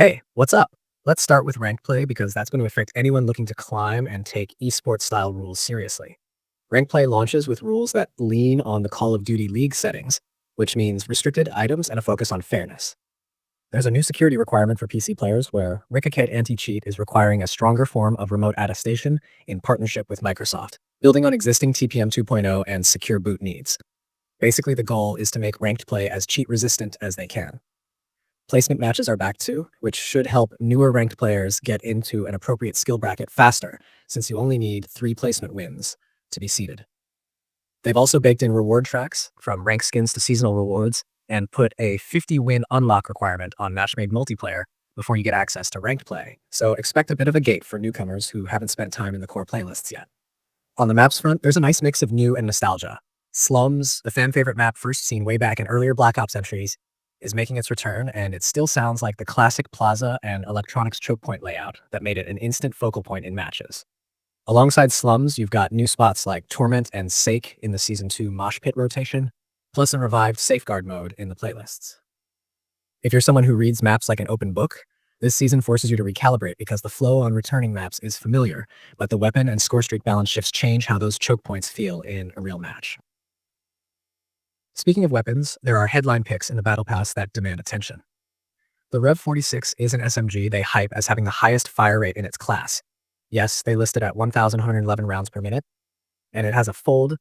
Hey, what's up? Let's start with ranked play because that's going to affect anyone looking to climb and take esports style rules seriously. Ranked play launches with rules that lean on the Call of Duty League settings, which means restricted items and a focus on fairness. There's a new security requirement for PC players where Ricochet Anti-Cheat is requiring a stronger form of remote attestation in partnership with Microsoft, building on existing TPM 2.0 and secure boot needs. Basically, the goal is to make ranked play as cheat resistant as they can. Placement matches are back too, which should help newer ranked players get into an appropriate skill bracket faster, since you only need 3 placement wins to be seeded. They've also baked in reward tracks, from rank skins to seasonal rewards, and put a 50-win unlock requirement on match-made multiplayer before you get access to ranked play, so expect a bit of a gate for newcomers who haven't spent time in the core playlists yet. On the maps front, there's a nice mix of new and nostalgia. Slums, the fan-favorite map first seen way back in earlier Black Ops entries, is making its return, and it still sounds like the classic Plaza and Electronics choke point layout that made it an instant focal point in matches. Alongside Slums, you've got new spots like Torment and Sake in the Season 2 Mosh Pit rotation, plus a revived Safeguard mode in the playlists. If you're someone who reads maps like an open book, this season forces you to recalibrate because the flow on returning maps is familiar, but the weapon and score streak balance shifts change how those choke points feel in a real match. Speaking of weapons, there are headline picks in the Battle Pass that demand attention. The Rev 46 is an SMG they hype as having the highest fire rate in its class. Yes, they list it at 1,111 rounds per minute, and it has a fold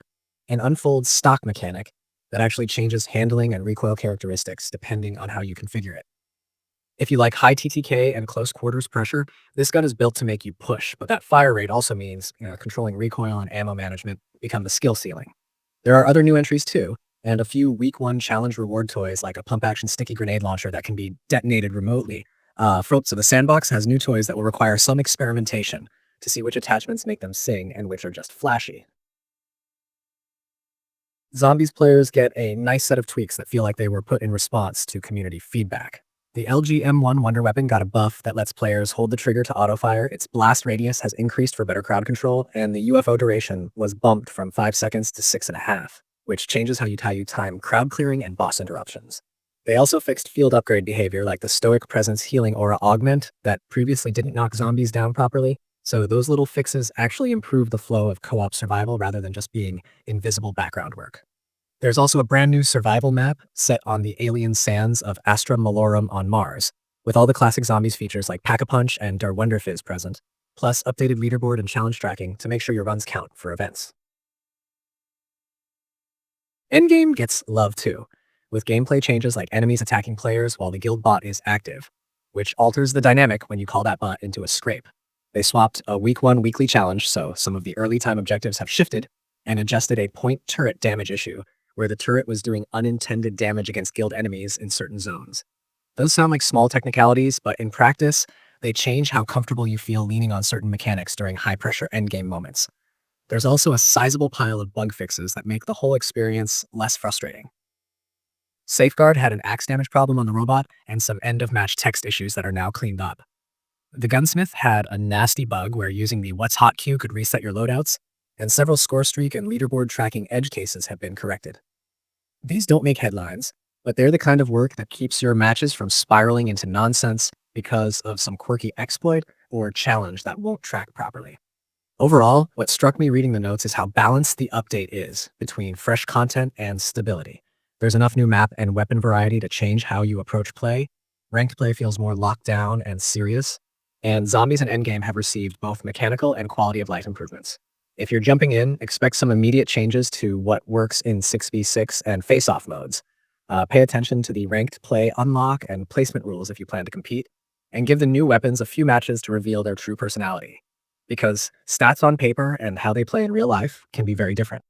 and unfold stock mechanic that actually changes handling and recoil characteristics depending on how you configure it. If you like high TTK and close quarters pressure, this gun is built to make you push, but that fire rate also means controlling recoil and ammo management become the skill ceiling. There are other new entries too, and a few week 1 challenge reward toys like a pump action sticky grenade launcher that can be detonated remotely. So the sandbox has new toys that will require some experimentation to see which attachments make them sing and which are just flashy. Zombies players get a nice set of tweaks that feel like they were put in response to community feedback. The LG M1 Wonder Weapon got a buff that lets players hold the trigger to auto-fire, its blast radius has increased for better crowd control, and the UFO duration was bumped from 5 seconds to 6.5, which changes how you time crowd clearing and boss interruptions. They also fixed field upgrade behavior like the Stoic Presence healing aura augment that previously didn't knock zombies down properly, so those little fixes actually improve the flow of co-op survival rather than just being invisible background work. There's also a brand new survival map set on the alien sands of Astra Malorum on Mars, with all the classic zombies features like Pack-a-Punch and Der Wonderfizz present, plus updated leaderboard and challenge tracking to make sure your runs count for events. Endgame gets love too, with gameplay changes like enemies attacking players while the guild bot is active, which alters the dynamic when you call that bot into a scrape. They swapped a week 1 weekly challenge, so some of the early time objectives have shifted, and adjusted a point turret damage issue, where the turret was doing unintended damage against guild enemies in certain zones. Those sound like small technicalities, but in practice, they change how comfortable you feel leaning on certain mechanics during high-pressure endgame moments. There's also a sizable pile of bug fixes that make the whole experience less frustrating. Safeguard had an axe damage problem on the robot and some end-of-match text issues that are now cleaned up. The gunsmith had a nasty bug where using the What's Hot queue could reset your loadouts, and several score streak and leaderboard tracking edge cases have been corrected. These don't make headlines, but they're the kind of work that keeps your matches from spiraling into nonsense because of some quirky exploit or challenge that won't track properly. Overall, what struck me reading the notes is how balanced the update is between fresh content and stability. There's enough new map and weapon variety to change how you approach play. Ranked play feels more locked down and serious, and Zombies and Endgame have received both mechanical and quality of life improvements. If you're jumping in, expect some immediate changes to what works in 6v6 and face-off modes. Pay attention to the ranked play unlock and placement rules if you plan to compete, and give the new weapons a few matches to reveal their true personality. Because stats on paper and how they play in real life can be very different.